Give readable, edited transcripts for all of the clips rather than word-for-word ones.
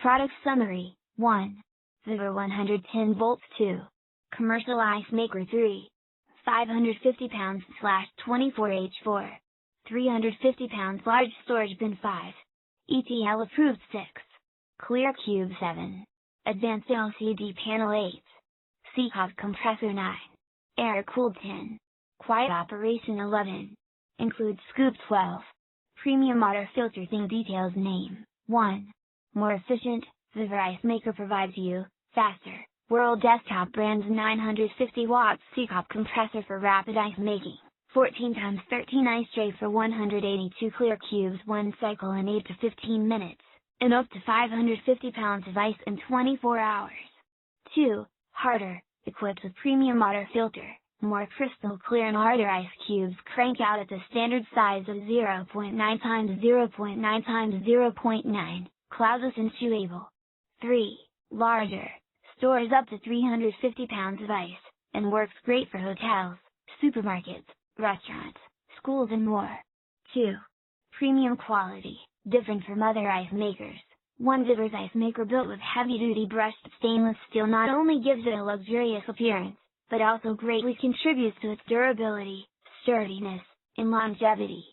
Product Summary. 1. VEVOR 110 volts. 2. Commercial Ice Maker. 3. 550 pounds / 24H4. 350 pounds large storage bin. 5. ETL Approved. 6. Clear Cube. 7. Advanced LCD Panel. 8. SECOP Compressor. 9. Air Cooled. 10. Quiet Operation. 11. Includes Scoop. 12. Premium Water Filter. Thing Details. Name. 1. More efficient, VEVOR Ice Maker provides you, faster, world desktop brand's 950 watts SECOP compressor for rapid ice making, 14x13 ice tray for 182 clear cubes, 1 cycle in 8 to 15 minutes, and up to 550 pounds of ice in 24 hours. 2. Harder, equipped with premium water filter, more crystal clear and harder ice cubes crank out at the standard size of 0.9 x 0.9 x 0.9. Cloudless and chewable. 3. Larger, stores up to 350 pounds of ice, and works great for hotels, supermarkets, restaurants, schools and more. 2. Premium quality, different from other ice makers. One VEVOR's ice maker built with heavy-duty brushed stainless steel not only gives it a luxurious appearance, but also greatly contributes to its durability, sturdiness, and longevity.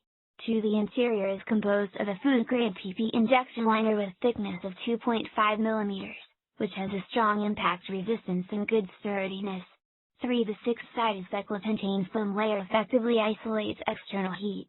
2. The interior is composed of a food-grade PP injection liner with thickness of 2.5 mm, which has a strong impact resistance and good sturdiness. 3. The 6-sided cyclo-pentane foam layer effectively isolates external heat,